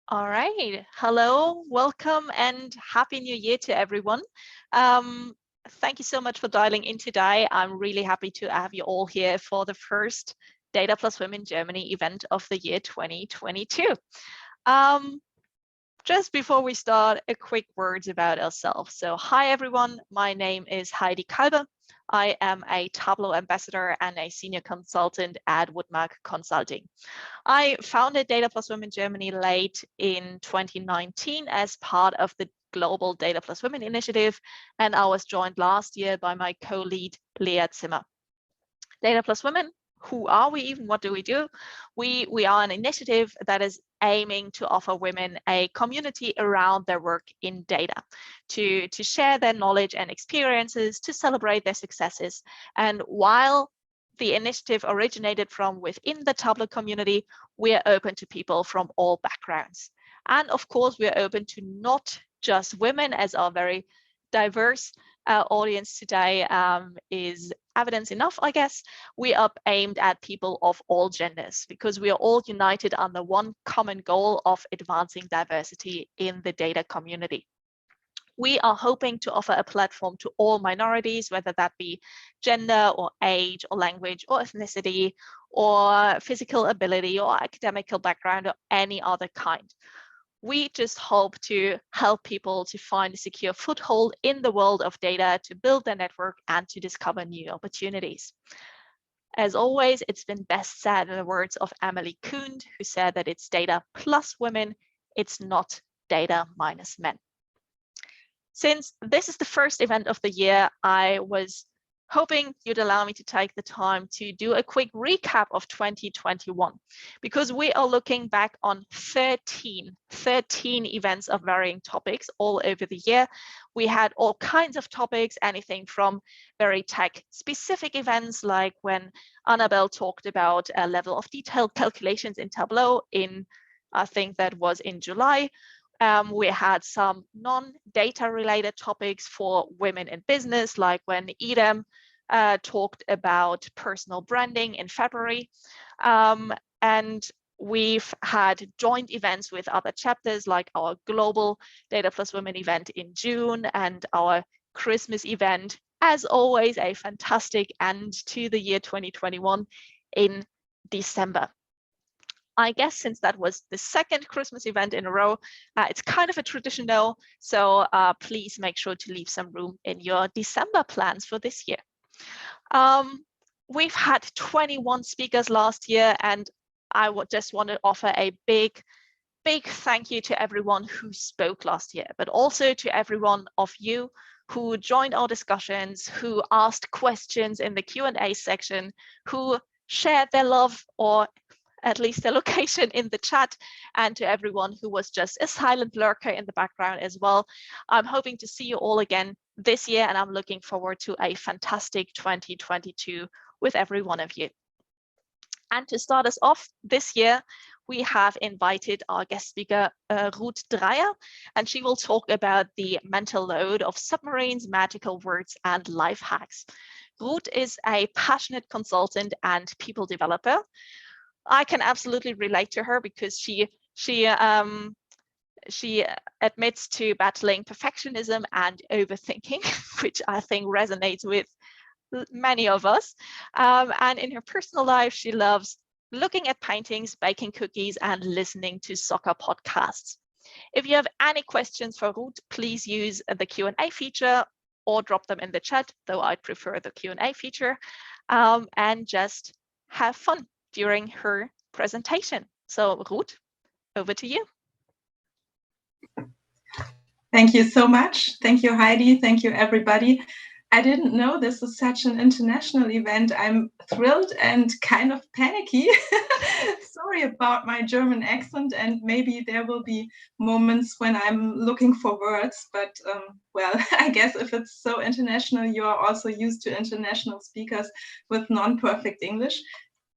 All right. Hello, welcome, and Happy New Year to everyone. Thank you so much for dialing in today. I'm really happy to have you all here for the first Data Plus Women Germany event of the year 2022. Just before we start, a quick words about ourselves. So hi everyone, my name is Heidi Kalber. I am a Tableau ambassador and a senior consultant at Woodmark Consulting. I founded Data Plus Women Germany late in 2019 as part of the Global Data Plus Women initiative, and I was joined last year by my co-lead, Lea Zimmer. Data Plus Women, who are we even? What do we do? We are an initiative that is aiming to offer women a community around their work in data, to share their knowledge and experiences, to celebrate their successes. And while the initiative originated from within the Tableau community, we are open to people from all backgrounds. And of course, we are open to not just women, as our very diverse audience today is evidence enough, I guess. We are aimed at people of all genders because we are all united under one common goal of advancing diversity in the data community. We are hoping to offer a platform to all minorities, whether that be gender or age or language or ethnicity or physical ability or academical background or any other kind. We just hope to help people to find a secure foothold in the world of data, to build their network and to discover new opportunities. As always, it's been best said in the words of Emily Kuhn, who said that it's data plus women, it's not data minus men. Since this is the first event of the year, I was hoping you'd allow me to take the time to do a quick recap of 2021, because we are looking back on 13 events of varying topics all over the year. We had all kinds of topics, anything from very tech-specific events, like when Annabelle talked about a level of detailed calculations in Tableau in, I think that was in July. We had some non-data related topics for women in business, like when Edem talked about personal branding in February. And we've had joint events with other chapters, like our global Data Plus Women event in June and our Christmas event, as always, a fantastic end to the year 2021 in December. I guess since that was the second Christmas event in a row, it's kind of a tradition now. So please make sure to leave some room in your December plans for this year. We've had 21 speakers last year, and I would just want to offer a big thank you to everyone who spoke last year, but also to everyone of you who joined our discussions, who asked questions in the Q&A section, who shared their love or at least the location in the chat, and to everyone who was just a silent lurker in the background as well. I'm hoping to see you all again this year, and I'm looking forward to a fantastic 2022 with every one of you. And to start us off this year, we have invited our guest speaker, Ruth Dreyer, and she will talk about the mental load of submarines, magical words, and life hacks. Ruth is a passionate consultant and people developer. I can absolutely relate to her because she admits to battling perfectionism and overthinking, which I think resonates with many of us. And in her personal life, she loves looking at paintings, baking cookies, and listening to soccer podcasts. If you have any questions for Ruth, please use the Q&A feature or drop them in the chat, though I prefer the Q&A feature, and just have fun during her presentation. So Ruth, over to you. Thank you so much. Thank you, Heidi. Thank you, everybody. I didn't know this is such an international event. I'm thrilled and kind of panicky. Sorry about my German accent, and maybe there will be moments when I'm looking for words, but well, I guess if it's so international, you are also used to international speakers with non-perfect English.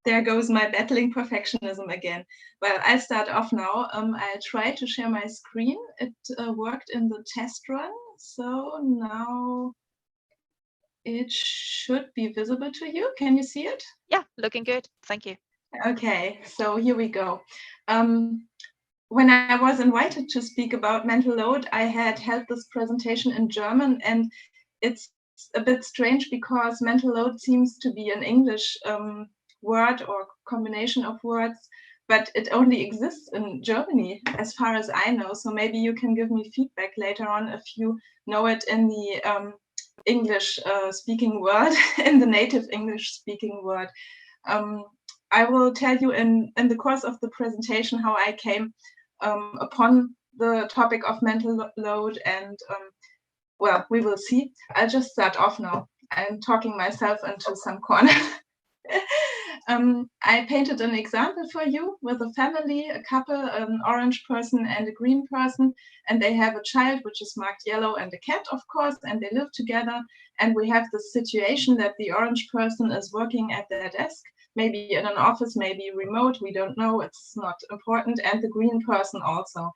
There goes my battling perfectionism again. Well, I'll start off now. I'll try to share my screen. It worked in the test run, so now it should be visible to you. Can you see it? Yeah, looking good. Thank you. Okay, so here we go. when I was invited to speak about mental load, I had held this presentation in German, and it's a bit strange because mental load seems to be an English word or combination of words, but it only exists in Germany as far as I know. So maybe you can give me feedback later on if you know it in the English speaking world, in the native English speaking world. I will tell you in the course of the presentation how I came upon the topic of mental load, and well, we will see. I'll just start off now. I'm talking myself into some corner. I painted an example for you with a family, a couple, an orange person and a green person, and they have a child which is marked yellow and a cat, of course, and they live together. And we have the situation that the orange person is working at their desk, maybe in an office, maybe remote, we don't know, it's not important, and the green person also.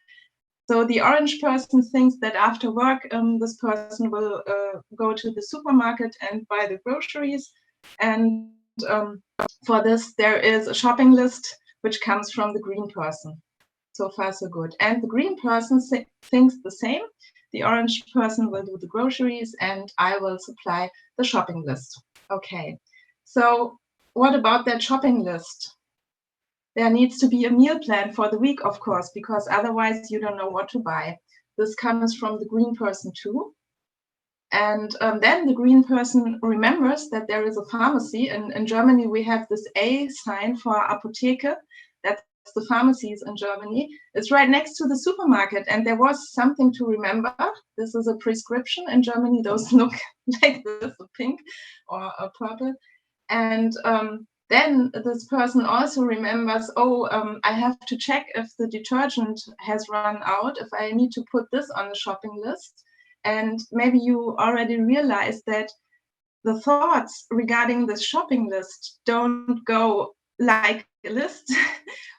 So the orange person thinks that after work, this person will go to the supermarket and buy the groceries. And for this, there is a shopping list which comes from the green person. So far, so good. And the green person thinks the same. The orange person will do the groceries and I will supply the shopping list. Okay, so what about that shopping list? There needs to be a meal plan for the week, of course, because otherwise you don't know what to buy. This comes from the green person too. And then the green person remembers that there is a pharmacy. In Germany, we have this A sign for Apotheke. That's the pharmacies in Germany. It's right next to the supermarket. And there was something to remember. This is a prescription. In Germany, those look like this, a pink or a purple. And then this person also remembers, I have to check if the detergent has run out, if I need to put this on the shopping list. And maybe you already realized that the thoughts regarding the shopping list don't go like a list,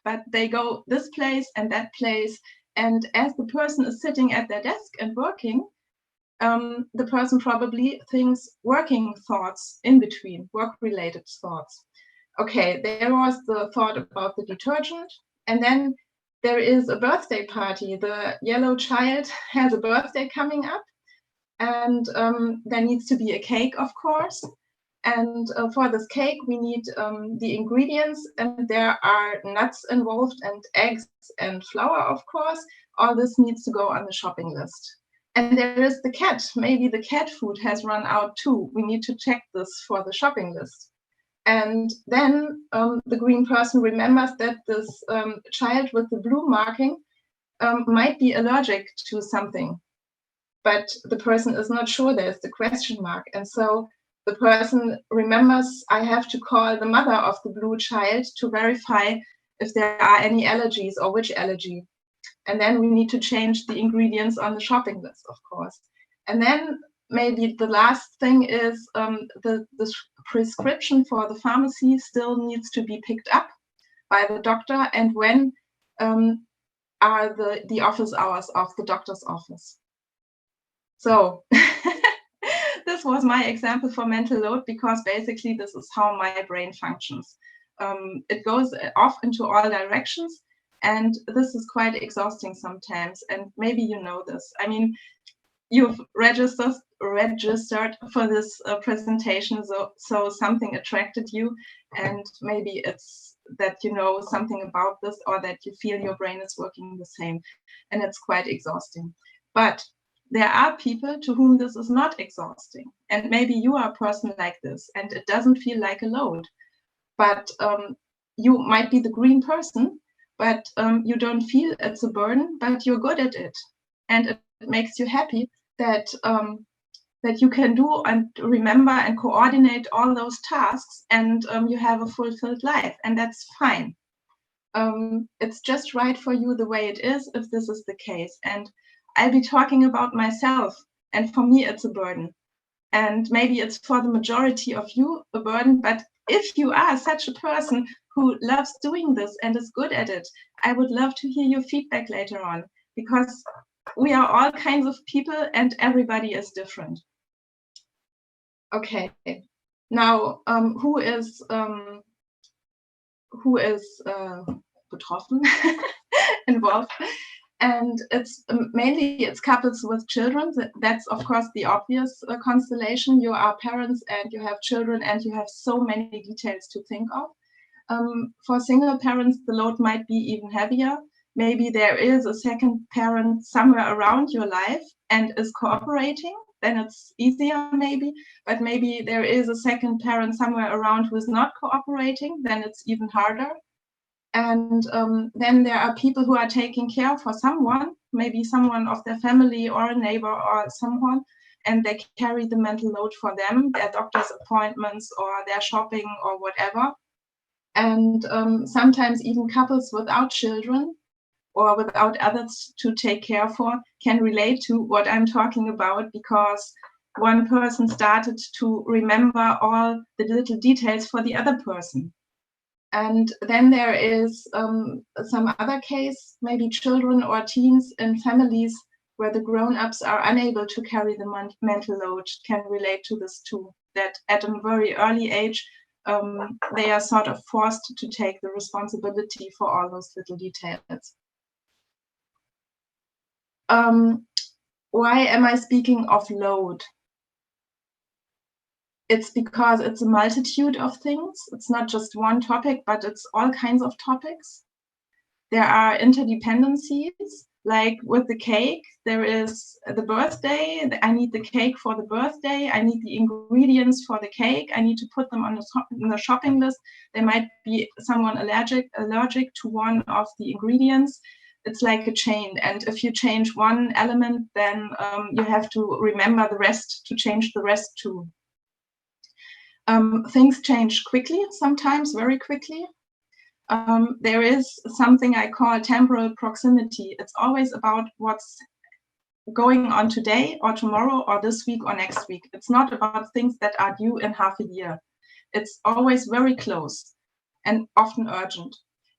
but they go this place and that place. And as the person is sitting at their desk and working, the person probably thinks working thoughts in between, work-related thoughts. Okay, there was the thought about the detergent, and then there is a birthday party. The yellow child has a birthday coming up, and there needs to be a cake, of course. And for this cake, we need the ingredients, and there are nuts involved, and eggs and flour, of course. All this needs to go on the shopping list. And there is the cat. Maybe the cat food has run out too. We need to check this for the shopping list. And then the green person remembers that this child with the blue marking might be allergic to something, but the person is not sure, there's the question mark. And so the person remembers, I have to call the mother of the blue child to verify if there are any allergies or which allergy. And then we need to change the ingredients on the shopping list, of course. And then maybe the last thing is the prescription for the pharmacy still needs to be picked up by the doctor, and when are the office hours of the doctor's office. So this was my example for mental load, because basically this is how my brain functions. It goes off into all directions, and this is quite exhausting sometimes, and maybe you know this. I mean, you've registered for this presentation, so something attracted you, and maybe it's that you know something about this, or that you feel your brain is working the same, and it's quite exhausting. But there are people to whom this is not exhausting, and maybe you are a person like this, and it doesn't feel like a load. But you might be the green person, but you don't feel it's a burden, but you're good at it, and it makes you happy that that you can do and remember and coordinate all those tasks, and you have a fulfilled life, and that's fine. It's just right for you the way it is, if this is the case. And I'll be talking about myself, and for me it's a burden, and maybe it's for the majority of you a burden. But if you are such a person who loves doing this and is good at it, I would love to hear your feedback later on, because we are all kinds of people and everybody is different. Okay, now who is betroffen? involved. And it's mainly it's couples with children. That's of course the obvious constellation. You are parents and you have children and you have so many details to think of. For single parents, the load might be even heavier. Maybe there is a second parent somewhere around your life and is cooperating, then it's easier maybe. But maybe there is a second parent somewhere around who is not cooperating, then it's even harder. And then there are people who are taking care for someone, maybe someone of their family or a neighbor or someone, and they carry the mental load for them, their doctor's appointments or their shopping or whatever. And sometimes even couples without children or without others to take care for can relate to what I'm talking about, because one person started to remember all the little details for the other person. And then there is some other case, maybe children or teens in families where the grown-ups are unable to carry the mental load can relate to this too, that at a very early age, they are sort of forced to take the responsibility for all those little details. Why am I speaking of load? It's because it's a multitude of things. It's not just one topic, but it's all kinds of topics. There are interdependencies, like with the cake, there is the birthday. I need the cake for the birthday. I need the ingredients for the cake. I need to put them on the shopping list. There might be someone allergic to one of the ingredients. It's like a chain, and if you change one element, then you have to remember the rest to change the rest too. Things change quickly, sometimes very quickly. There is something I call temporal proximity. It's always about what's going on today or tomorrow or this week or next week. It's not about things that are due in half a year. It's always very close and often urgent.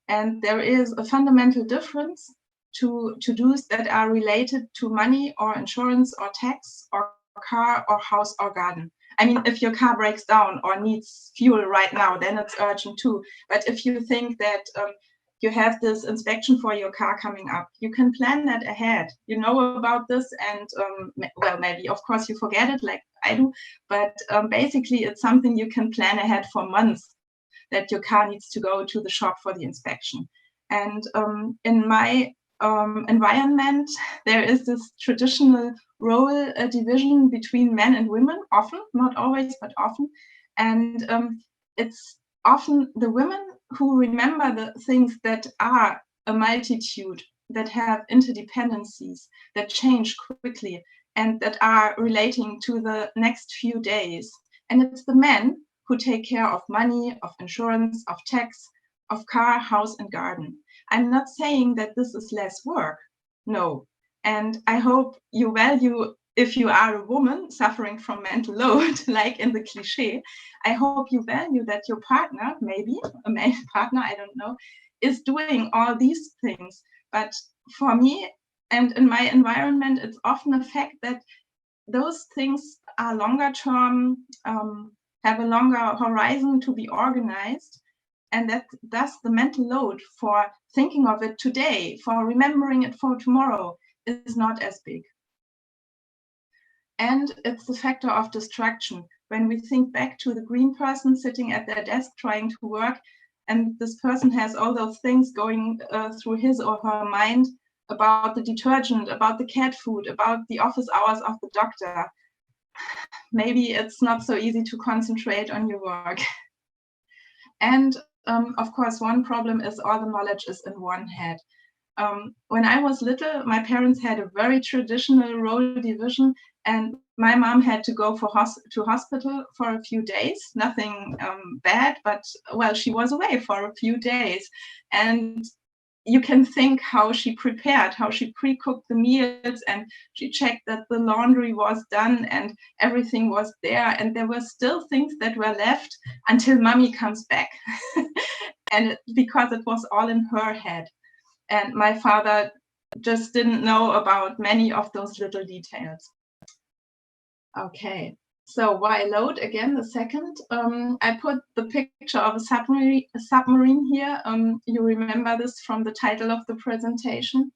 And there is a fundamental difference to to-dos that are related to money or insurance or tax or car or house or garden. I mean, if your car breaks down or needs fuel right now, then it's urgent too. But if you think that you have this inspection for your car coming up, you can plan that ahead. You know about this, and well, maybe of course you forget it like I do, but basically it's something you can plan ahead for months, that your car needs to go to the shop for the inspection. And in my environment, there is this traditional role division between men and women, often, not always, but often. And it's often the women who remember the things that are a multitude, that have interdependencies, that change quickly, and that are relating to the next few days. And it's the men who take care of money, of insurance, of tax, of car, house, and garden. I'm not saying that this is less work, no. And I hope you value, if you are a woman suffering from mental load, like in the cliche, I hope you value that your partner, maybe a male partner, I don't know, is doing all these things. But for me and in my environment, it's often a fact that those things are longer term, have a longer horizon to be organized. And that thus the mental load for thinking of it today, for remembering it for tomorrow, is not as big. And it's the factor of distraction. When we think back to the green person sitting at their desk trying to work, and this person has all those things going through his or her mind about the detergent, about the cat food, about the office hours of the doctor, maybe it's not so easy to concentrate on your work. And of course, one problem is all the knowledge is in one head. When I was little, my parents had a very traditional role division, and my mom had to go to hospital for a few days. Nothing bad, but well, she was away for a few days. And you can think how she prepared, how she pre-cooked the meals, and she checked that the laundry was done and everything was there. And there were still things that were left until mommy comes back. And because it was all in her head. And my father just didn't know about many of those little details. Okay. So why load again? The second, I put the picture of a submarine here. You remember this from the title of the presentation.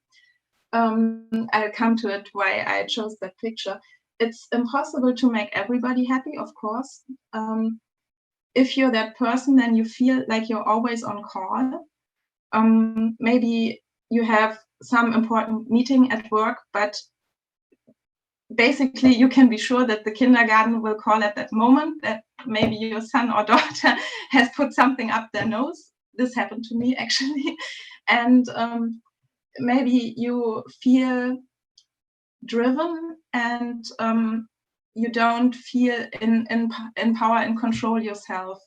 I'll come to it why I chose that picture. It's impossible to make everybody happy, of course. If you're that person, then you feel like you're always on call. Maybe you have some important meeting at work, but basically you can be sure that the kindergarten will call at that moment, that maybe your son or daughter has put something up their nose. This happened to me actually. And maybe you feel driven and you don't feel in power and control yourself.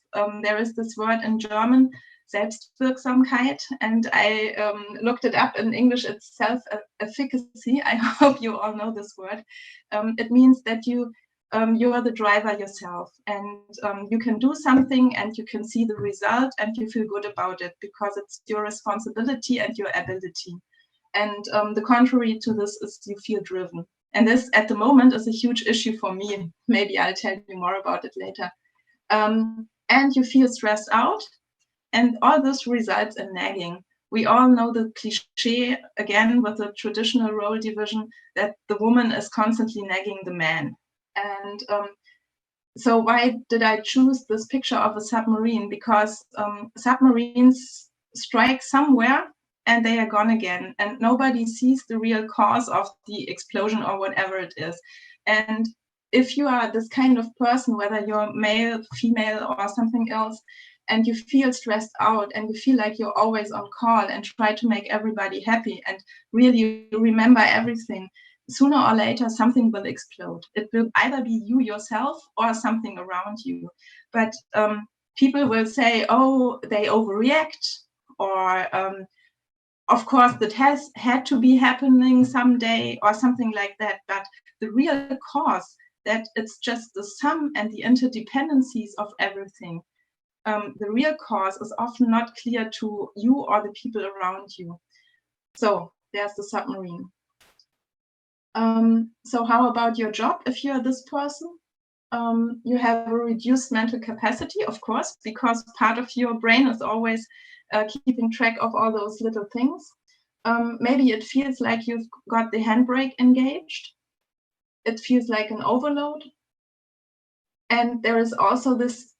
There is this word in German, Selbstwirksamkeit, and I looked it up in English. It's self-efficacy. I hope you all know this word. It means that you are the driver yourself, and you can do something and you can see the result and you feel good about it because it's your responsibility and your ability. And the contrary to this is you feel driven. And this at the moment is a huge issue for me. Maybe I'll tell you more about it later. And you feel stressed out, and all this results in nagging. We all know the cliche, again, with the traditional role division, that the woman is constantly nagging the man. And so why did I choose this picture of a submarine? Because submarines strike somewhere and they are gone again, and nobody sees the real cause of the explosion or whatever it is. And if you are this kind of person, whether you're male, female, or something else, and you feel stressed out and you feel like you're always on call and try to make everybody happy and really remember everything, sooner or later something will explode. It will either be you yourself or something around you. But people will say, oh, they overreact, or of course that has had to be happening someday, or something like that. But the real cause, that it's just the sum and the interdependencies of everything, the real cause is often not clear to you or the people around you. So there's the submarine. So how about your job? If you're this person, you have a reduced mental capacity, of course, because part of your brain is always keeping track of all those little things. Maybe it feels like you've got the handbrake engaged. It feels like an overload. And there is also this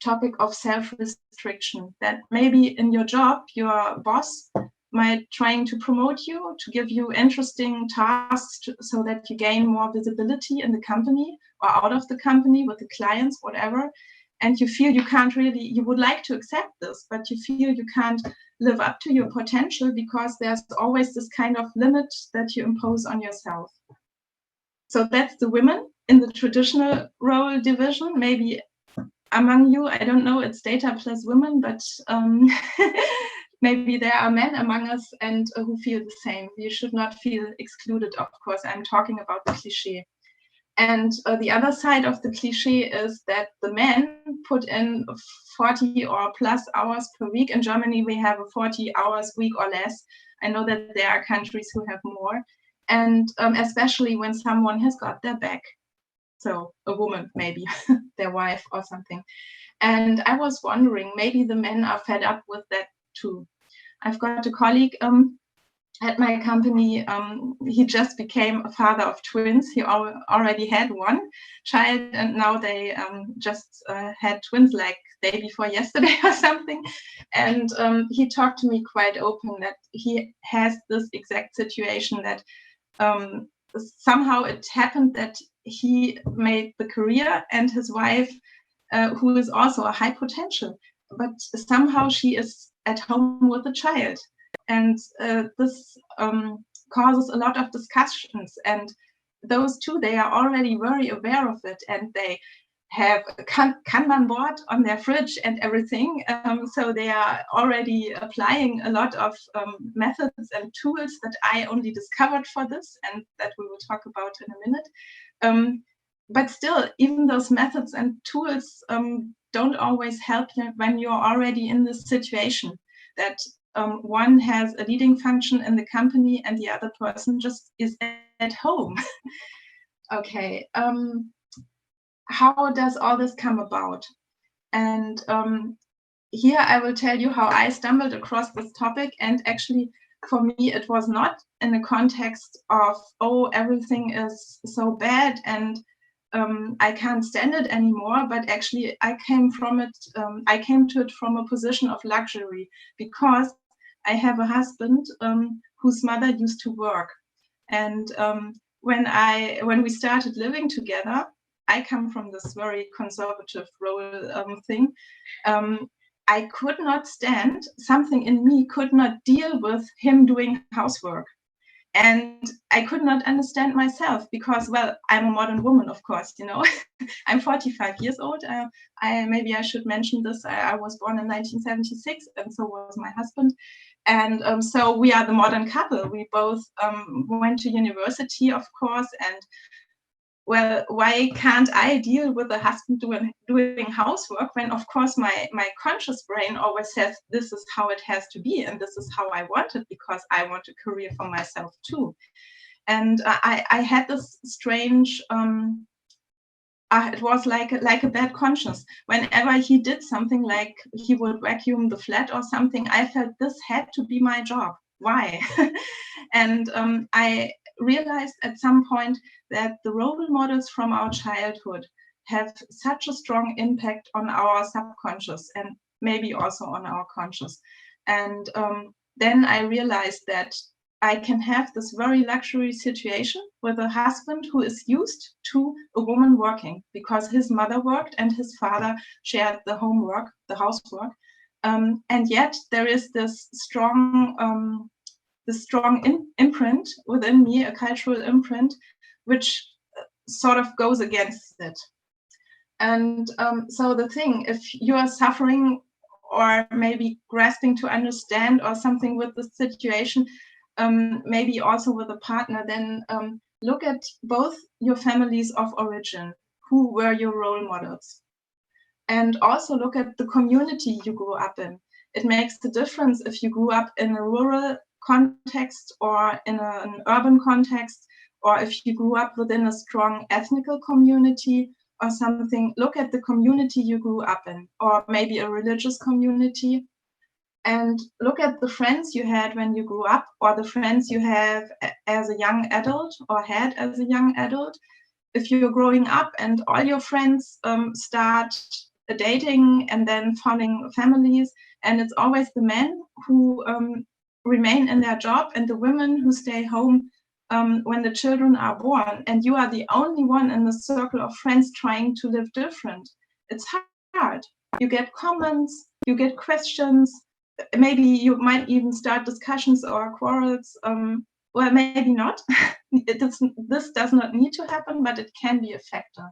topic of self-restriction, that maybe in your job, your boss might trying to promote you, to give you interesting tasks so that you gain more visibility in the company or out of the company with the clients, whatever. And you feel you can't really, you would like to accept this, but you feel you can't live up to your potential because there's always this kind of limit that you impose on yourself. So that's the women in the traditional role division. Maybe among you, I don't know, it's data plus women, but maybe there are men among us and who feel the same. You should not feel excluded, of course. I'm talking about the cliche. And the other side of the cliche is that the men put in 40 or plus hours per week. In Germany, we have a 40 hours week or less. I know that there are countries who have more. And especially when someone has got their back. So a woman, maybe their wife or something. And I was wondering, maybe the men are fed up with that too. I've got a colleague at my company. He just became a father of twins. He already had one child, and now they just had twins like day before yesterday or something. And he talked to me quite open that he has this exact situation, that somehow it happened that he made the career, and his wife, who is also a high potential, but somehow she is at home with a child. And this causes a lot of discussions. And those two, they are already very aware of it, and they have a Kanban board on their fridge and everything. So they are already applying a lot of methods and tools that I only discovered for this, and that we will talk about in a minute. But still, even those methods and tools don't always help when you're already in this situation, that one has a leading function in the company and the other person just is at home. Okay. how does all this come about? And here I will tell you how I stumbled across this topic. And actually, for me, it was not in the context of, oh, everything is so bad and I can't stand it anymore. But actually, I came to it from a position of luxury, because I have a husband whose mother used to work. And when we started living together, I come from this very conservative role thing. I could not stand, something in me could not deal with him doing housework. And I could not understand myself because, well, I'm a modern woman, of course, I'm 45 years old. Maybe I should mention this. I was born in 1976, and so was my husband. And so we are the modern couple. We both went to university, of course, and well, why can't I deal with a husband doing housework when, of course, my conscious brain always says this is how it has to be and this is how I want it, because I want a career for myself too. And I had this strange, it was like a bad conscience. Whenever he did something, like he would vacuum the flat or something, I felt this had to be my job. Why? And I realized at some point that the role models from our childhood have such a strong impact on our subconscious and maybe also on our conscious. And then I realized that I can have this very luxury situation with a husband who is used to a woman working, because his mother worked and his father shared the homework, the housework. And yet there is this strong imprint within me, a cultural imprint, which sort of goes against it. And so the thing, if you are suffering or maybe grasping to understand or something with the situation, maybe also with a partner, then look at both your families of origin. Who were your role models? And also look at the community you grew up in. It makes a difference if you grew up in a rural context or in an urban context, or if you grew up within a strong ethnical community or something. Look at the community you grew up in, or maybe a religious community. And look at the friends you had when you grew up, or the friends you have as a young adult or had as a young adult. If you're growing up and all your friends start dating and then forming families, and it's always the men who remain in their job and the women who stay home when the children are born, and you are the only one in the circle of friends trying to live different, it's hard. You get comments, you get questions, maybe you might even start discussions or quarrels. Well, maybe not. This does not need to happen, but it can be a factor.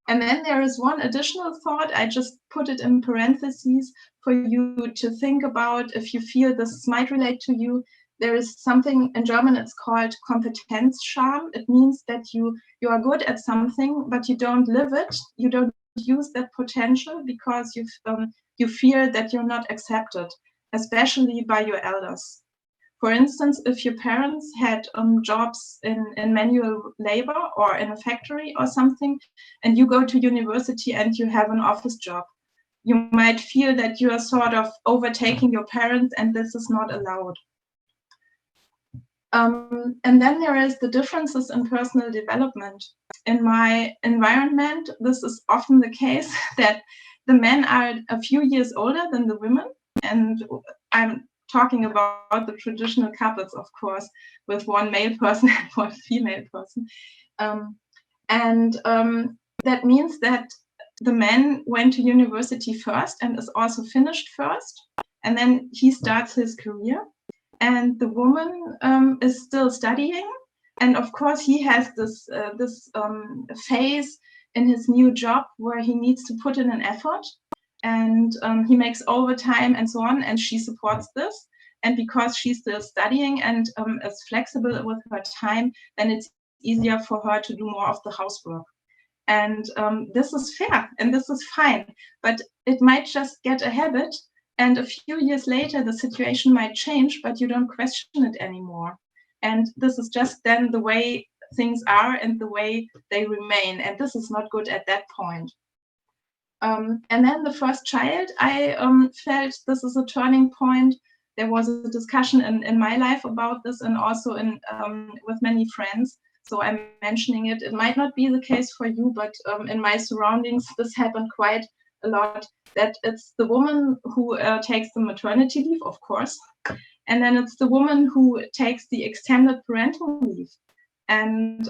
And then there is one additional thought. I just put it in parentheses for you to think about if you feel this might relate to you. There is something in German, it's called Kompetenzscham. It means that you are good at something, but you don't live it. You don't use that potential because you fear that you're not accepted, especially by your elders. For instance, if your parents had jobs in manual labor or in a factory or something, and you go to university and you have an office job, you might feel that you are sort of overtaking your parents, and this is not allowed. And then there is the differences in personal development. In my environment, this is often the case that the men are a few years older than the women, and I'm talking about the traditional couples, of course, with one male person and one female person. That means that the man went to university first and is also finished first, and then he starts his career. And the woman is still studying, and of course he has this phase in his new job where he needs to put in an effort, and he makes overtime and so on, and she supports this. And because she's still studying and is flexible with her time, then it's easier for her to do more of the housework. And this is fair and this is fine, but it might just get a habit. And a few years later, the situation might change, but you don't question it anymore. And this is just then the way things are and the way they remain. And this is not good at that point. And then the first child, I felt this is a turning point. There was a discussion in my life about this, and also with many friends. So I'm mentioning it. It might not be the case for you, but in my surroundings, this happened quite a lot, that it's the woman who takes the maternity leave, of course, and then it's the woman who takes the extended parental leave. And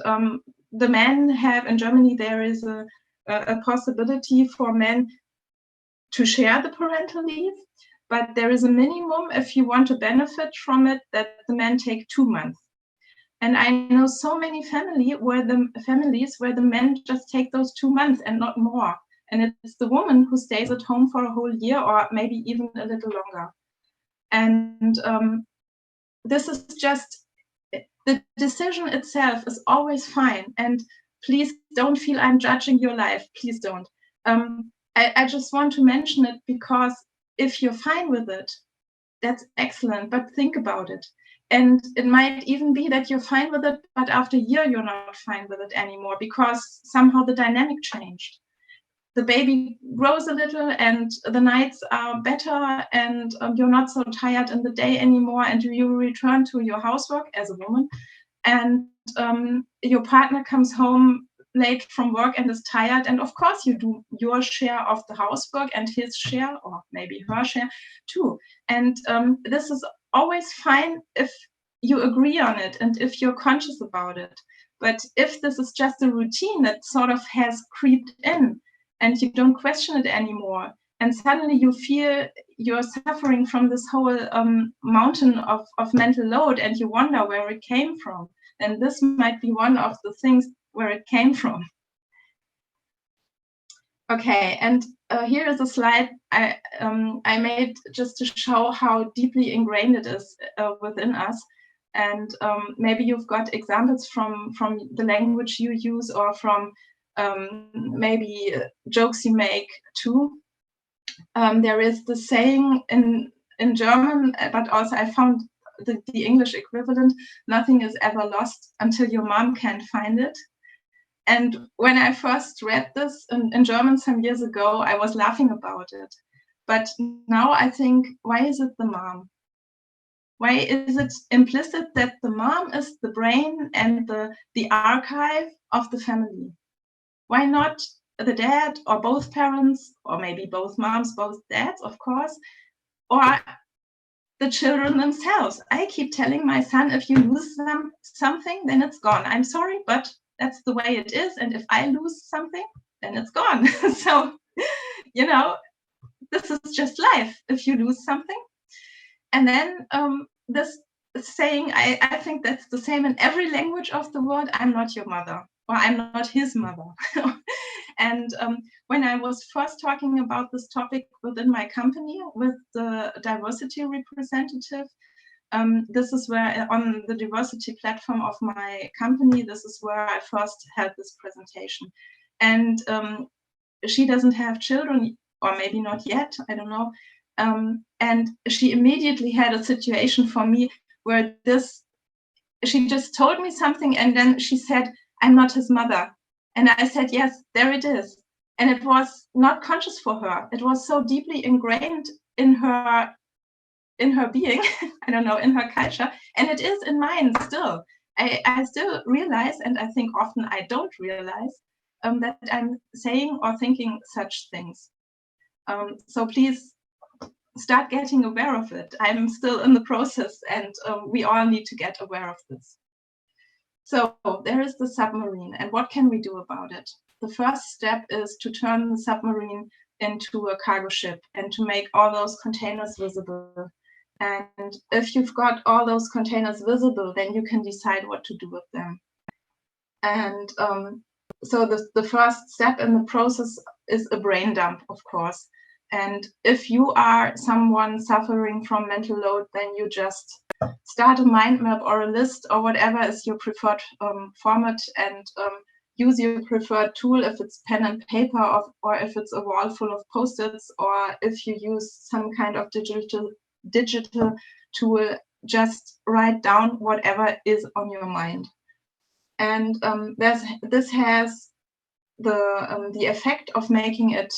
the men have, in Germany, there is a possibility for men to share the parental leave, but there is a minimum if you want to benefit from it, that the men take 2 months. And I know so many families where the men just take those 2 months and not more. And it's the woman who stays at home for a whole year, or maybe even a little longer. And this is just, the decision itself is always fine. And please don't feel I'm judging your life. Please don't. I just want to mention it because if you're fine with it, that's excellent, but think about it. And it might even be that you're fine with it, but after a year, you're not fine with it anymore because somehow the dynamic changed. The baby grows a little and the nights are better and you're not so tired in the day anymore, and you return to your housework as a woman, and your partner comes home late from work and is tired, and of course you do your share of the housework and his share, or maybe her share too. And this is always fine if you agree on it and if you're conscious about it. But if this is just a routine that sort of has creeped in and you don't question it anymore, and suddenly you feel you're suffering from this whole mountain of mental load, and you wonder where it came from, and this might be one of the things where it came from. Okay, and here is a slide I made just to show how deeply ingrained it is within us. And maybe you've got examples from the language you use, or from maybe jokes you make too. There is the saying in German, but also I found the English equivalent: nothing is ever lost until your mom can't find it. And when I first read this in German some years ago, I was laughing about it. But now I think, why is it the mom? Why is it implicit that the mom is the brain and the archive of the family? Why not the dad, or both parents, or maybe both moms, both dads, of course, or the children themselves? I keep telling my son, if you lose something, then it's gone. I'm sorry, but that's the way it is. And if I lose something, then it's gone. So, this is just life if you lose something. And then this saying, I think that's the same in every language of the world: I'm not your mother, or I'm not his mother. And when I was first talking about this topic within my company with the diversity representative, this is where, on the diversity platform of my company, this is where I first had this presentation. And she doesn't have children, or maybe not yet, I don't know. And she immediately had a situation for me where she just told me something, and then she said, I'm not his mother. And I said, yes, there it is. And it was not conscious for her. It was so deeply ingrained in her being, I don't know, in her culture. And it is in mine still. I still realize, and I think often I don't realize, that I'm saying or thinking such things. So please start getting aware of it. I'm still in the process, and we all need to get aware of this. So there is the submarine, and what can we do about it? The first step is to turn the submarine into a cargo ship and to make all those containers visible. And if you've got all those containers visible, then you can decide what to do with them. And so the first step in the process is a brain dump, of course. And if you are someone suffering from mental load, then you just start a mind map or a list or whatever is your preferred format, and use your preferred tool, if it's pen and paper, or if it's a wall full of Post-its, or if you use some kind of digital tool, just write down whatever is on your mind. And this has the effect of making it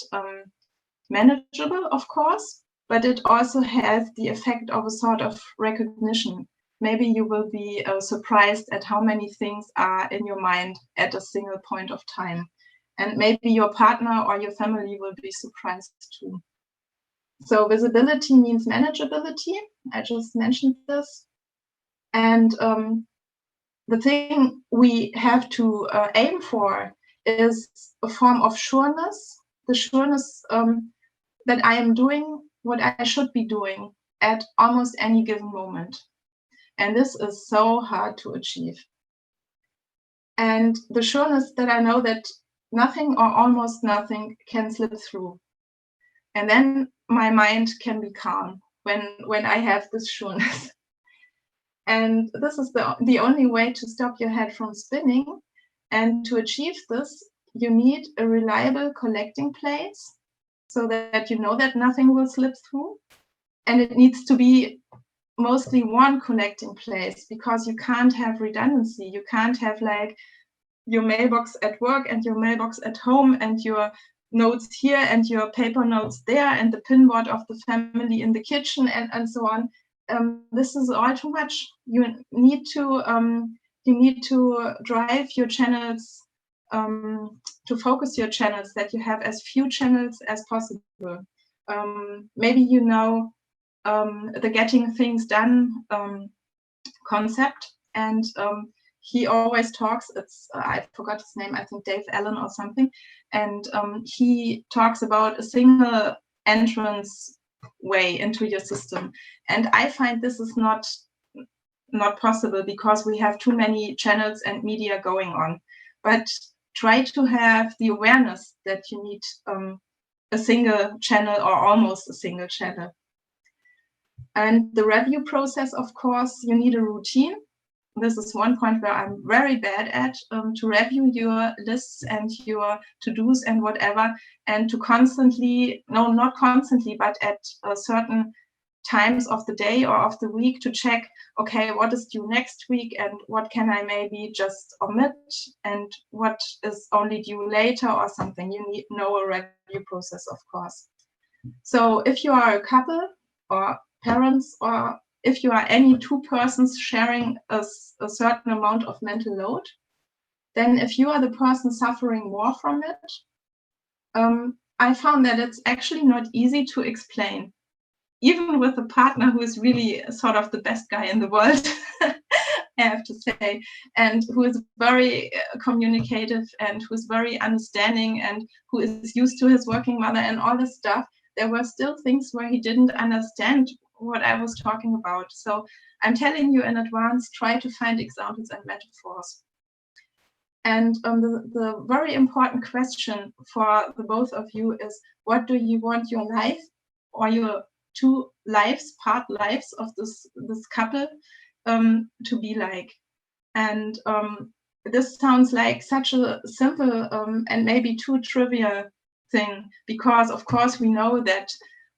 manageable, of course, but it also has the effect of a sort of recognition. Maybe you will be surprised at how many things are in your mind at a single point of time. And maybe your partner or your family will be surprised too. So visibility means manageability. I just mentioned this. And the thing we have to aim for is a form of sureness, the sureness that I am doing what I should be doing at almost any given moment. And this is so hard to achieve. And the sureness that I know that nothing or almost nothing can slip through. And then my mind can be calm when I have this sureness. And this is the only way to stop your head from spinning. And to achieve this, you need a reliable collecting place so that you know that nothing will slip through. And it needs to be mostly one collecting place, because you can't have redundancy. You can't have like your mailbox at work and your mailbox at home and your notes here and your paper notes there and the pinboard of the family in the kitchen and so on. This is all too much. You need to drive your channels, to focus your channels, that you have as few channels as possible. Maybe you know the getting things done concept, and he always talks, I forgot his name, I think Dave Allen or something, and he talks about a single entrance way into your system. And I find this is not possible because we have too many channels and media going on. But try to have the awareness that you need a single channel or almost a single channel. And the review process, of course, you need a routine. This is one point where I'm very bad at, to review your lists and your to-dos and whatever, and to constantly, no, not constantly, but at certain times of the day or of the week to check, okay, what is due next week and what can I maybe just omit and what is only due later or something. You need know a review process, of course. So if you are a couple or parents, or if you are any two persons sharing a certain amount of mental load, then if you are the person suffering more from it, I found that it's actually not easy to explain, even with a partner who is really sort of the best guy in the world, I have to say, and who is very communicative and who is very understanding and who is used to his working mother and all this stuff. There were still things where he didn't understand what I was talking about. So I'm telling you in advance, try to find examples and metaphors. And the very important question for the both of you is, what do you want your life or your two lives, part lives of this couple to be like? And this sounds like such a simple and maybe too trivial thing, because of course we know that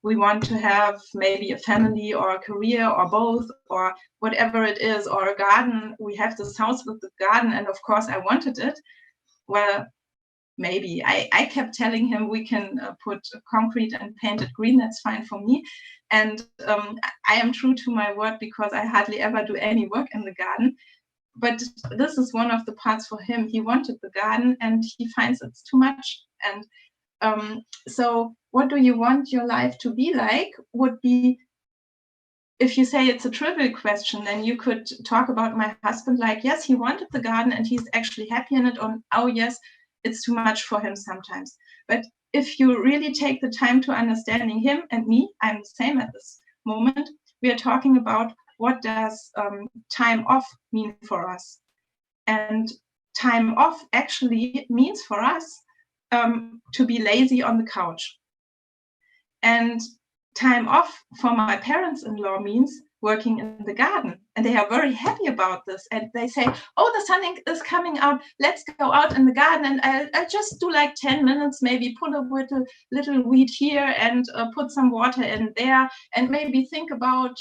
we want to have maybe a family or a career or both or whatever it is, or a garden. We have this house with the garden, and of course I wanted it. Well, maybe I kept telling him we can put concrete and paint it green, that's fine for me. And I am true to my word because I hardly ever do any work in the garden. But this is one of the parts for him. He wanted the garden and he finds it's too much. And so what do you want your life to be like would be, if you say it's a trivial question, then you could talk about my husband like, yes, he wanted the garden and he's actually happy in it, or oh yes, it's too much for him sometimes. But if you really take the time to understanding him and me, I'm the same at this moment, we are talking about what does time off mean for us. And time off actually means for us to be lazy on the couch. And time off for my parents-in-law means working in the garden, and they are very happy about this, and they say, oh, the sun is coming out, let's go out in the garden, and I'll just do like 10 minutes, maybe put a little weed here and put some water in there, and maybe think about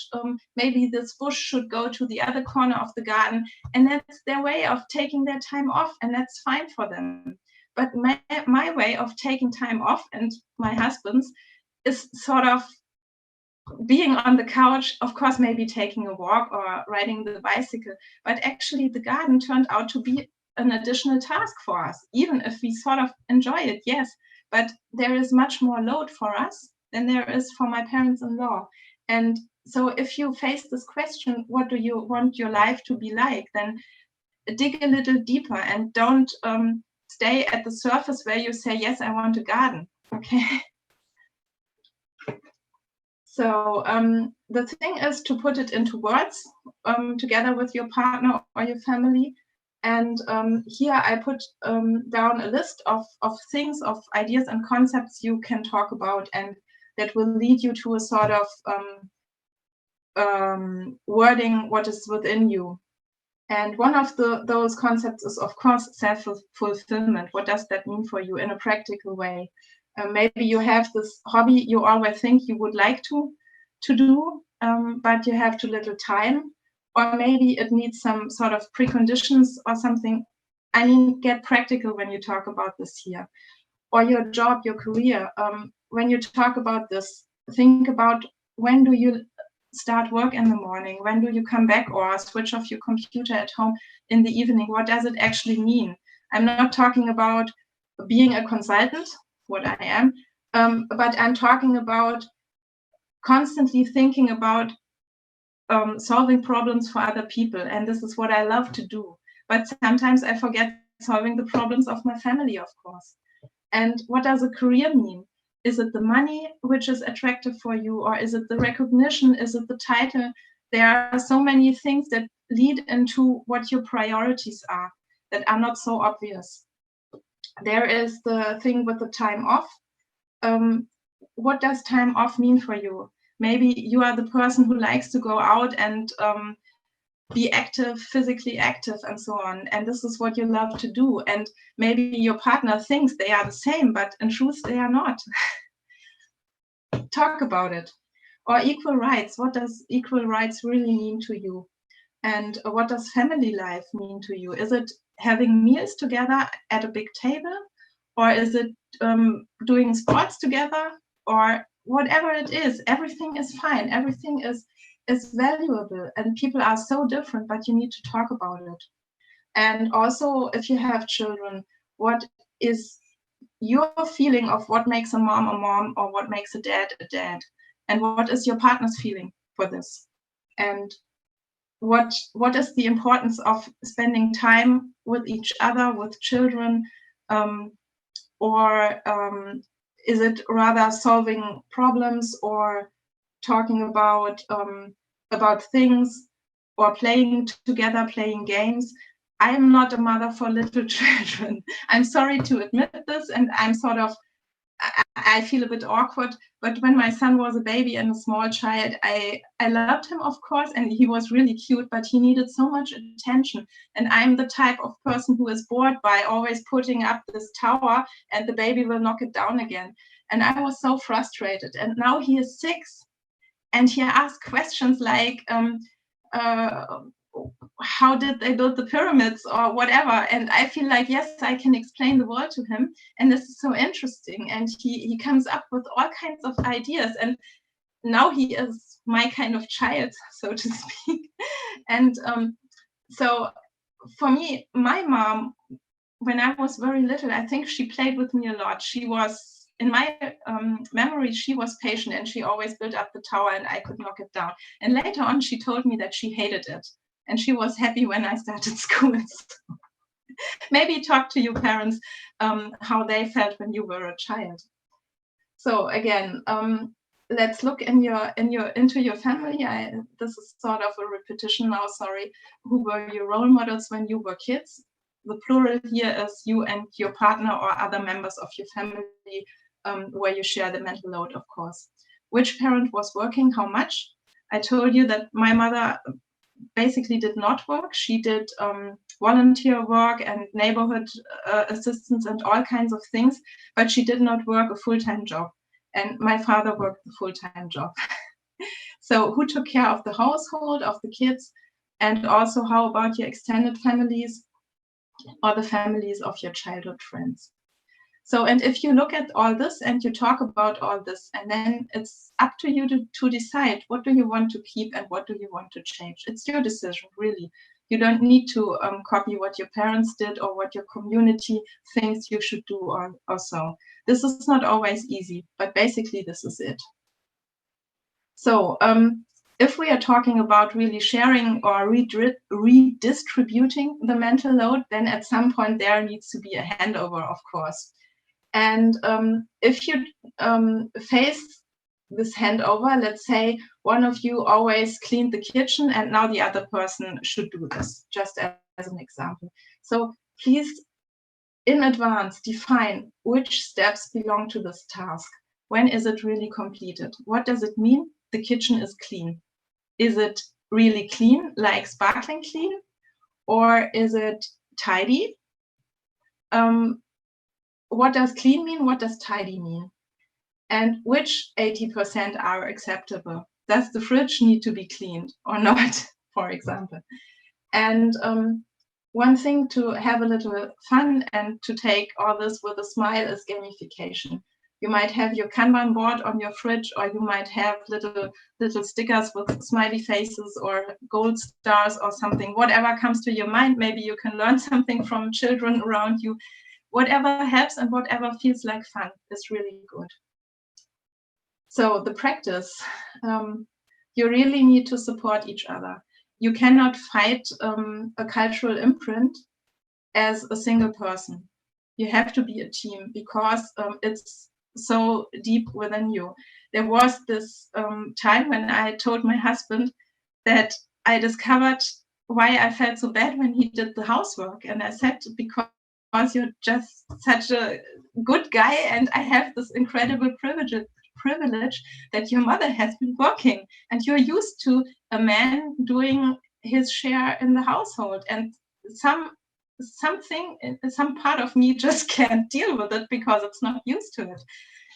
maybe this bush should go to the other corner of the garden. And that's their way of taking their time off, and that's fine for them. But my way of taking time off, and my husband's, is sort of being on the couch, of course, maybe taking a walk or riding the bicycle, but actually the garden turned out to be an additional task for us, even if we sort of enjoy it, yes, but there is much more load for us than there is for my parents-in-law. And so if you face this question, what do you want your life to be like, then dig a little deeper and don't stay at the surface where you say, yes, I want a garden, okay? So the thing is to put it into words together with your partner or your family. And here I put down a list of things, of ideas and concepts you can talk about, and that will lead you to a sort of wording what is within you. And one of those concepts is, of course, self-fulfillment. What does that mean for you in a practical way? Maybe you have this hobby you always think you would like to do, but you have too little time, or maybe it needs some sort of preconditions or something. I mean, get practical when you talk about this here. Or your job, your career. When you talk about this, think about, when do you start work in the morning? When do you come back or switch off your computer at home in the evening? What does it actually mean? I'm not talking about being a consultant, what I am, but I'm talking about constantly thinking about solving problems for other people. And this is what I love to do. But sometimes I forget solving the problems of my family, of course. And what does a career mean? Is it the money which is attractive for you, or is it the recognition? Is it the title? There are so many things that lead into what your priorities are that are not so obvious. There is the thing with the time off. What does time off mean for you? Maybe you are the person who likes to go out and be active, physically active, and so on. And this is what you love to do. And maybe your partner thinks they are the same, but in truth, they are not. Talk about it. Or equal rights. What does equal rights really mean to you? And what does family life mean to you? Is it having meals together at a big table? Or is it doing sports together? Or whatever it is, everything is fine. Everything is valuable, and people are so different, but you need to talk about it. And also, if you have children, what is your feeling of what makes a mom, or what makes a dad? And what is your partner's feeling for this? And what is the importance of spending time with each other, with children, or is it rather solving problems or talking about things, or playing together, playing games? I am not a mother for little children. I'm sorry to admit this, and I'm sort of, I feel a bit awkward, but when my son was a baby and a small child, I loved him, of course, and he was really cute, but he needed so much attention. And I'm the type of person who is bored by always putting up this tower and the baby will knock it down again. And I was so frustrated. And now he is 6, and he asked questions like, how did they build the pyramids, or whatever? And I feel like, yes, I can explain the world to him, and this is so interesting. And he comes up with all kinds of ideas, and now he is my kind of child, so to speak. And so for me, my mom, when I was very little, I think she played with me a lot. She was, in my memory, she was patient, and she always built up the tower and I could knock it down. And later on, she told me that she hated it. And she was happy when I started school. Maybe talk to your parents how they felt when you were a child. So again, let's look into your family. This is sort of a repetition now, sorry. Who were your role models when you were kids? The plural here is you and your partner or other members of your family, where you share the mental load, of course. which parent was working how much. I told you that my mother basically did not work. She did volunteer work and neighborhood assistance and all kinds of things, but she did not work a full-time job. And my father worked a full-time job. So who took care of the household, of the kids, and also how about your extended families or the families of your childhood friends? So, and if you look at all this and you talk about all this, and then it's up to you to decide what do you want to keep and what do you want to change. It's your decision, really. You don't need to copy what your parents did or what your community thinks you should do or so. This is not always easy, but basically this is it. So if we are talking about really sharing or redistributing the mental load, then at some point there needs to be a handover, of course. And if you face this handover, let's say one of you always cleaned the kitchen and now the other person should do this, just as an example. So please, in advance, define which steps belong to this task. When is it really completed? What does it mean the kitchen is clean? Is it really clean, like sparkling clean? Or is it tidy? What does clean mean? What does tidy mean? And which 80% are acceptable? Does the fridge need to be cleaned or not, for example? And one thing to have a little fun and to take all this with a smile is gamification. You might have your Kanban board on your fridge, or you might have little stickers with smiley faces or gold stars or something, whatever comes to your mind. Maybe you can learn something from children around you. Whatever helps and whatever feels like fun is really good. So the practice, you really need to support each other. You cannot fight a cultural imprint as a single person. You have to be a team because it's so deep within you. There was this time when I told my husband that I discovered why I felt so bad when he did the housework. And I said, because you're just such a good guy and I have this incredible privilege that your mother has been working and you're used to a man doing his share in the household, and some part of me just can't deal with it because it's not used to it.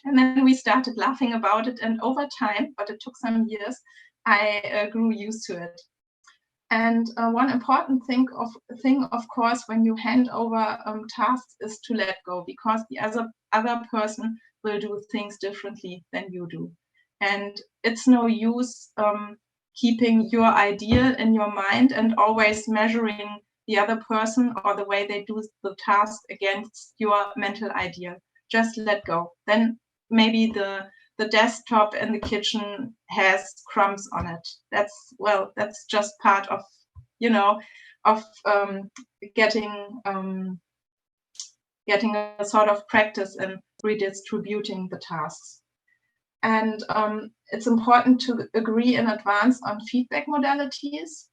And then we started laughing about it, and over time, but it took some years, I grew used to it. And one important thing, of course, when you hand over tasks is to let go, because the other person will do things differently than you do. And it's no use keeping your idea in your mind and always measuring the other person or the way they do the task against your mental idea. Just let go. Then maybe the desktop in the kitchen has crumbs on it. That's just part of, getting a sort of practice in redistributing the tasks. And it's important to agree in advance on feedback modalities,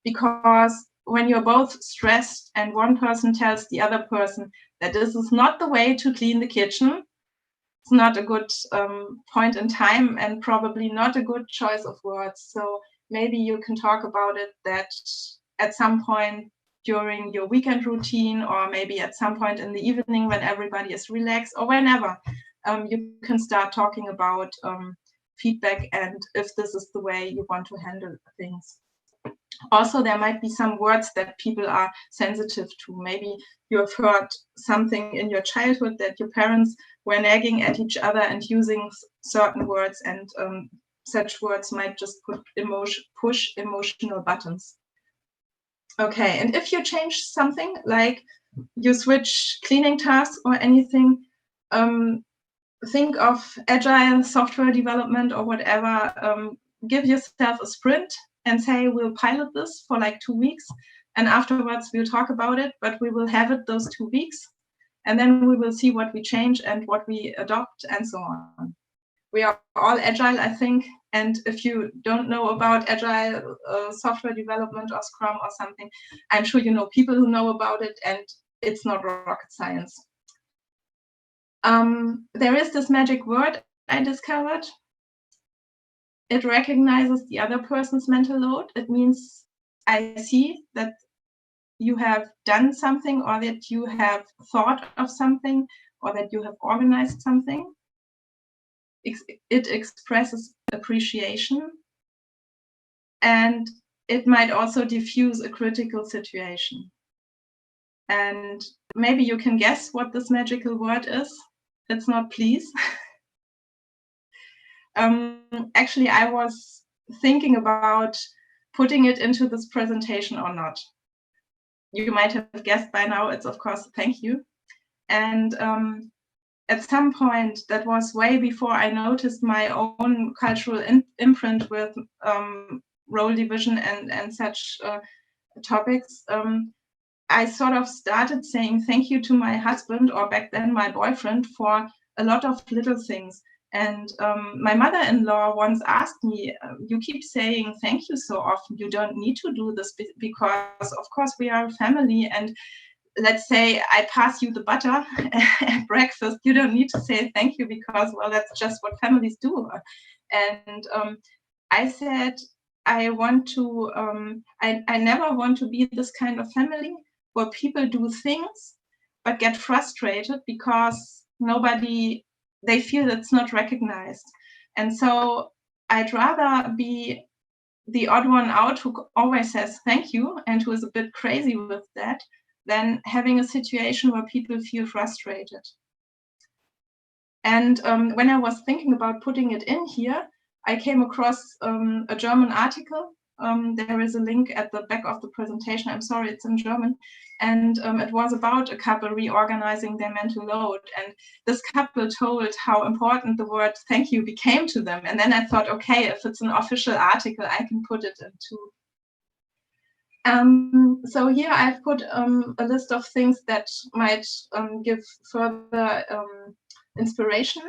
because when you're both stressed and one person tells the other person that this is not the way to clean the kitchen, it's not a good point in time and probably not a good choice of words. So maybe you can talk about it that at some point during your weekend routine, or maybe at some point in the evening when everybody is relaxed, or whenever, you can start talking about feedback and if this is the way you want to handle things. Also, there might be some words that people are sensitive to. Maybe you have heard something in your childhood that your parents were nagging at each other and using certain words, and such words might just push emotional buttons. Okay, and if you change something, like you switch cleaning tasks or anything, think of agile software development or whatever. Give yourself a sprint and say, we'll pilot this for like 2 weeks, and afterwards we'll talk about it, but we will have it those 2 weeks, and then we will see what we change and what we adopt and so on. We are all agile, I think, and if you don't know about agile software development or Scrum or something, I'm sure you know people who know about it, and it's not rocket science. There is this magic word I discovered. it recognizes the other person's mental load. It means I see that you have done something, or that you have thought of something, or that you have organized something. It expresses appreciation, and it might also diffuse a critical situation. And maybe you can guess what this magical word is. It's not please. Actually, I was thinking about putting it into this presentation or not. You might have guessed by now, it's of course thank you. And at some point, that was way before I noticed my own cultural imprint with role division and such topics, I sort of started saying thank you to my husband, or back then my boyfriend, for a lot of little things. And my mother-in-law once asked me, you keep saying thank you so often, you don't need to do this, because of course we are a family, and let's say I pass you the butter at breakfast, you don't need to say thank you, because, well, that's just what families do. And I said, I want to, I never want to be this kind of family where people do things but get frustrated because they feel it's not recognized. And so I'd rather be the odd one out who always says thank you and who is a bit crazy with that, than having a situation where people feel frustrated. And when I was thinking about putting it in here, I came across a German article. There is a link at the back of the presentation. I'm sorry, it's in German. And it was about a couple reorganizing their mental load. And this couple told how important the word thank you became to them. And then I thought, okay, if it's an official article, I can put it into. So here I've put a list of things that might give further inspiration.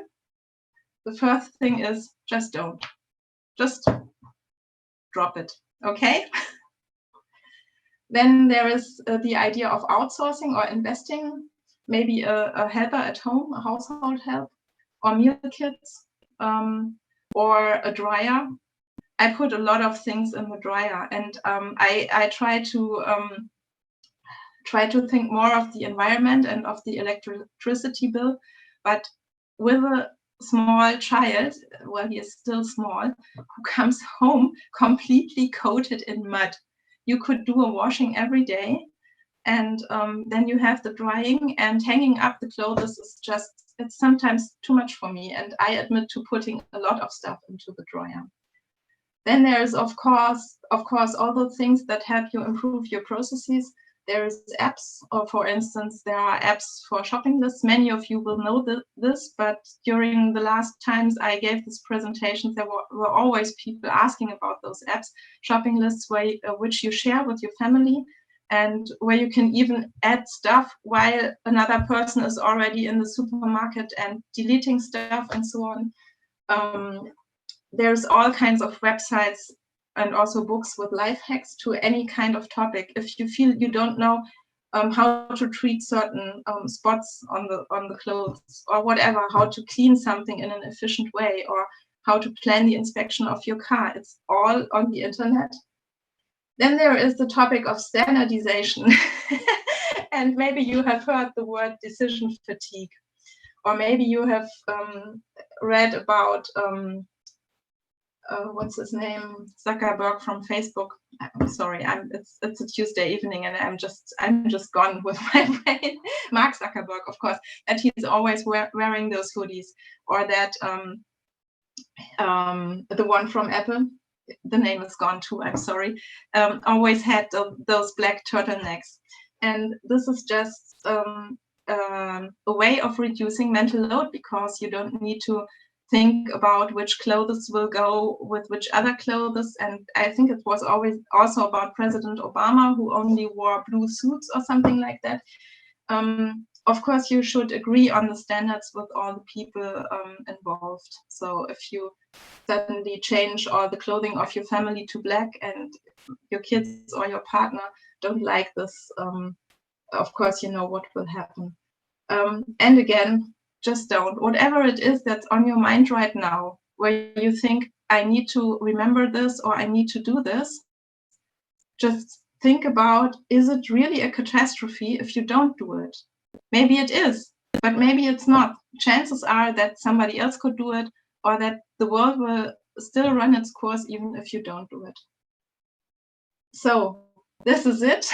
The first thing is just don't. Just drop it, okay? Then there is the idea of outsourcing or investing, maybe a helper at home, a household help, or meal kits, or a dryer. I put a lot of things in the dryer, and I try to think more of the environment and of the electricity bill. But with a small child, well, he is still small, who comes home completely coated in mud, you could do a washing every day, and then you have the drying, and hanging up the clothes is just, it's sometimes too much for me, and I admit to putting a lot of stuff into the dryer. Then there's of course all the things that help you improve your processes. There's apps, or for instance, there are apps for shopping lists. Many of you will know this, but during the last times I gave this presentation, there were always people asking about those apps, shopping lists, which you share with your family, and where you can even add stuff while another person is already in the supermarket and deleting stuff and so on. There's all kinds of websites and also books with life hacks to any kind of topic. If you feel you don't know how to treat certain spots on the clothes, or whatever, how to clean something in an efficient way, or how to plan the inspection of your car, it's all on the internet. Then there is the topic of standardization. And maybe you have heard the word decision fatigue, or maybe you have read about what's his name, Zuckerberg from Facebook. I'm sorry, it's a Tuesday evening, and I'm just gone with my brain. Mark Zuckerberg, of course, and he's always wearing those hoodies, or that the one from Apple, the name is gone too, I'm sorry, always had those black turtlenecks. And this is just a way of reducing mental load, because you don't need to think about which clothes will go with which other clothes. And I think it was always also about President Obama, who only wore blue suits or something like that. Of course, you should agree on the standards with all the people involved. So if you suddenly change all the clothing of your family to black, and your kids or your partner don't like this, of course, you know what will happen. And again, just don't. Whatever it is that's on your mind right now, where you think, I need to remember this or I need to do this, just think about, is it really a catastrophe if you don't do it? Maybe it is, but maybe it's not. Chances are that somebody else could do it, or that the world will still run its course even if you don't do it. So this is it.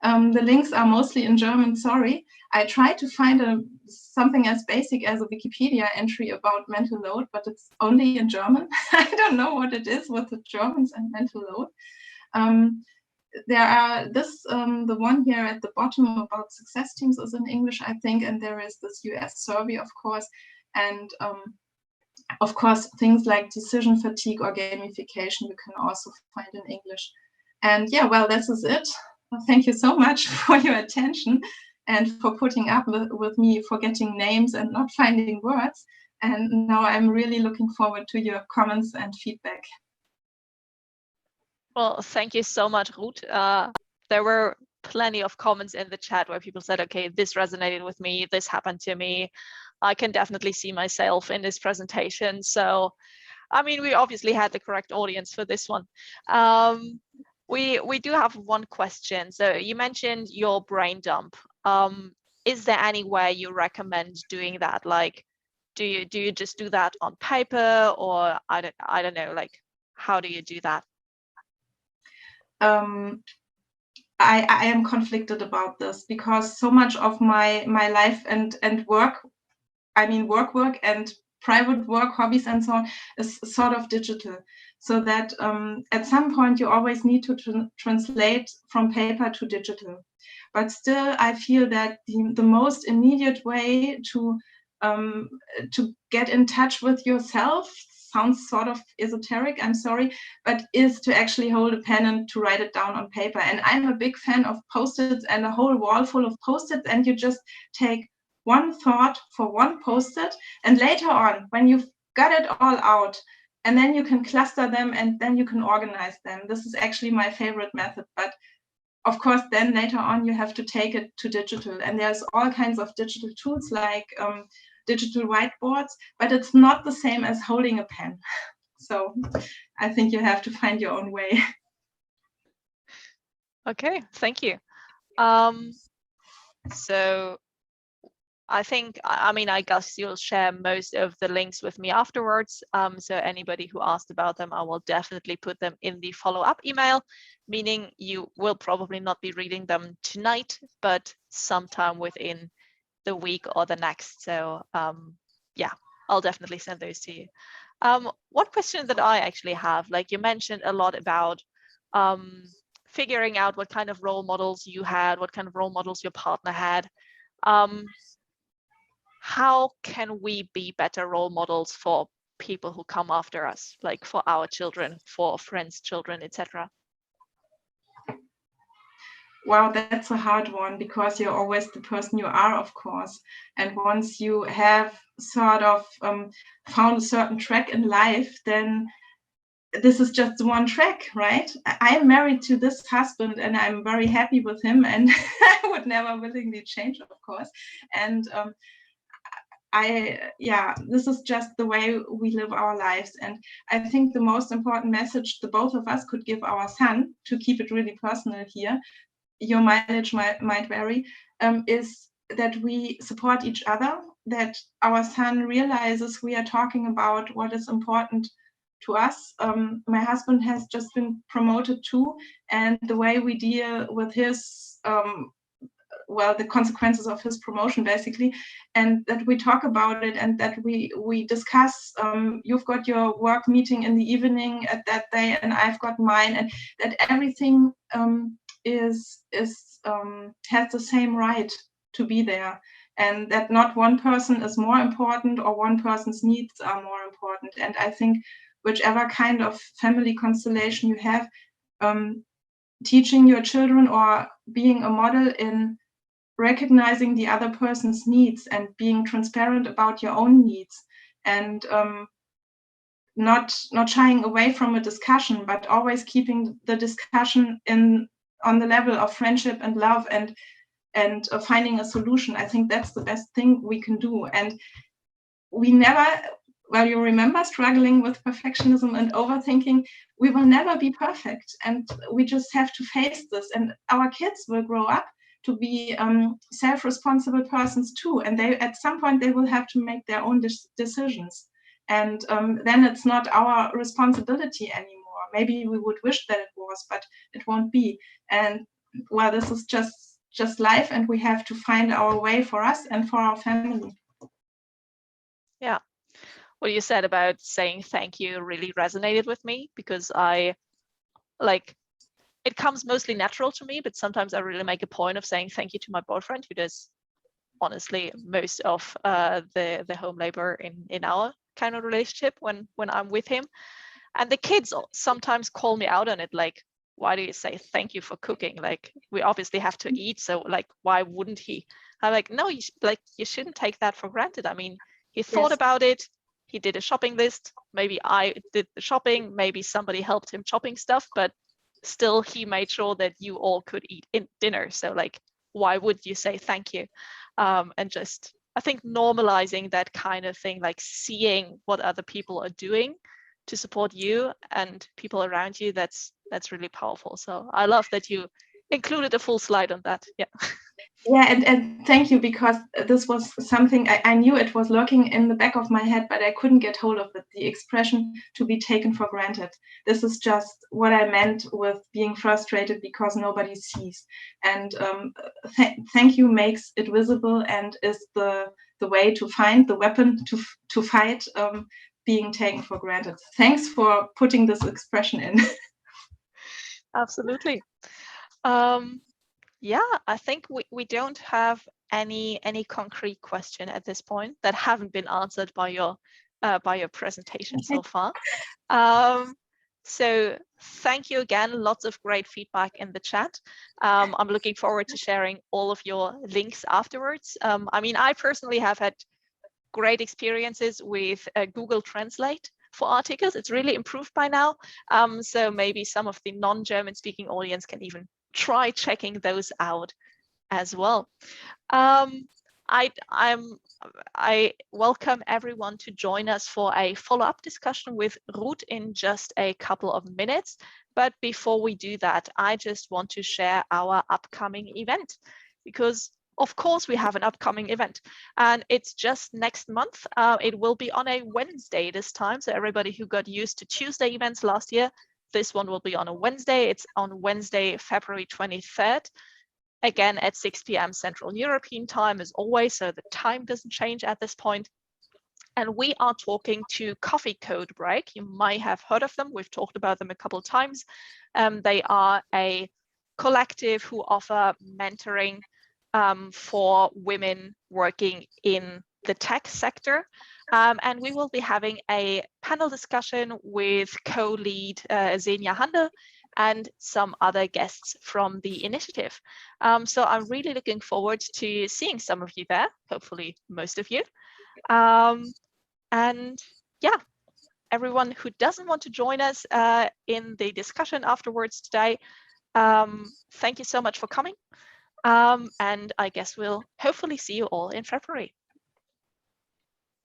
The links are mostly in German, sorry. I tried to find something as basic as a Wikipedia entry about mental load, but it's only in German. I don't know what it is with the Germans and mental load. There are the one here at the bottom about success teams is in English, I think, and there is this US survey, of course, and of course, things like decision fatigue or gamification you can also find in English. And yeah, well, this is it. Thank you so much for your attention and for putting up with me forgetting names and not finding words. And now I'm really looking forward to your comments and feedback. Well, thank you so much, Ruth. There were plenty of comments in the chat where people said, okay, this resonated with me, this happened to me. I can definitely see myself in this presentation. So, I mean, we obviously had the correct audience for this one. We do have one question. So you mentioned your brain dump. Is there any way you recommend doing that? Like, do you just do that on paper, or I don't know, like, how do you do that? I am conflicted about this because so much of my life and work, I mean work and private work, hobbies and so on, is sort of digital. So that at some point you always need to translate from paper to digital. But still, I feel that the most immediate way to get in touch with yourself, sounds sort of esoteric, I'm sorry, but is to actually hold a pen and to write it down on paper. And I'm a big fan of Post-its and a whole wall full of Post-its, and you just take one thought for one Post-it, and later on, when you've got it all out, and then you can cluster them and then you can organize them. This is actually my favorite method, but of course, then later on, you have to take it to digital. And there's all kinds of digital tools like digital whiteboards, but it's not the same as holding a pen. So I think you have to find your own way. Okay, thank you. So I mean, I guess you'll share most of the links with me afterwards. So anybody who asked about them, I will definitely put them in the follow-up email, meaning you will probably not be reading them tonight, but sometime within the week or the next. So yeah, I'll definitely send those to you. One question that I actually have, like you mentioned a lot about figuring out what kind of role models you had, what kind of role models your partner had. How can we be better role models for people who come after us, like for our children, for friends' children, etc.? Wow, that's a hard one because you're always the person you are, of course. And once you have sort of found a certain track in life, then this is just one track, right? I'm married to this husband and I'm very happy with him, and I would never willingly change, of course. And this is just the way we live our lives. And I think the most important message the both of us could give our son, to keep it really personal here, your mileage might vary, is that we support each other, that our son realizes we are talking about what is important to us. My husband has just been promoted too, and the way we deal with his the consequences of his promotion, basically, and that we talk about it and that we discuss. You've got your work meeting in the evening at that day, and I've got mine, and that everything has the same right to be there, and that not one person is more important or one person's needs are more important. And I think whichever kind of family constellation you have, teaching your children or being a model in recognizing the other person's needs and being transparent about your own needs, and not shying away from a discussion, but always keeping the discussion on the level of friendship and love, and finding a solution. I think that's the best thing we can do. And we never well, you remember struggling with perfectionism and overthinking. We will never be perfect, and we just have to face this. And our kids will grow up to be self-responsible persons too, and they at some point they will have to make their own decisions. And then it's not our responsibility anymore. Maybe we would wish that it was, but it won't be. And well, this is just life, and we have to find our way for us and for our family. Yeah. What you said about saying thank you really resonated with me, because I like, it comes mostly natural to me, but sometimes I really make a point of saying thank you to my boyfriend, who does honestly most of the home labor in our kind of relationship when I'm with him. And the kids sometimes call me out on it, like, why do you say thank you for cooking? Like, we obviously have to eat, so like, why wouldn't he? I'm like, no, you shouldn't take that for granted. I mean, he thought about it. He did a shopping list. Maybe I did the shopping. Maybe somebody helped him chopping stuff, but still he made sure that you all could eat in dinner. So like, why would you say thank you? And just, I think normalizing that kind of thing, like seeing what other people are doing to support you and people around you, that's really powerful. So I love that you included a full slide on that. Yeah. Yeah, and thank you, because this was something I knew it was lurking in the back of my head, but I couldn't get hold of it. The expression "to be taken for granted." This is just what I meant with being frustrated because nobody sees. And thank you makes it visible and is the way to find the weapon to fight being taken for granted. Thanks for putting this expression in. Absolutely. Yeah, I think we don't have any concrete question at this point that haven't been answered by your presentation so far. So thank you again. Lots of great feedback in the chat. I'm looking forward to sharing all of your links afterwards. I mean, I personally have had great experiences with Google Translate for articles. It's really improved by now. So maybe some of the non-German speaking audience can even try checking those out as well. I welcome everyone to join us for a follow-up discussion with Ruth in just a couple of minutes. But before we do that, I just want to share our upcoming event, because of course we have an upcoming event, and it's just next month. It will be on a Wednesday this time. So everybody who got used to Tuesday events last year, this one will be on a Wednesday. It's on Wednesday, February 23rd, again at 6 p.m. Central European time as always, so the time doesn't change at this point. And we are talking to Coffee Code Break. You might have heard of them. We've talked about them a couple of times. They are a collective who offer mentoring for women working in the tech sector. And we will be having a panel discussion with co-lead Xenia Handel and some other guests from the initiative. So I'm really looking forward to seeing some of you there, hopefully most of you. And yeah, everyone who doesn't want to join us in the discussion afterwards today, thank you so much for coming. And I guess we'll hopefully see you all in February.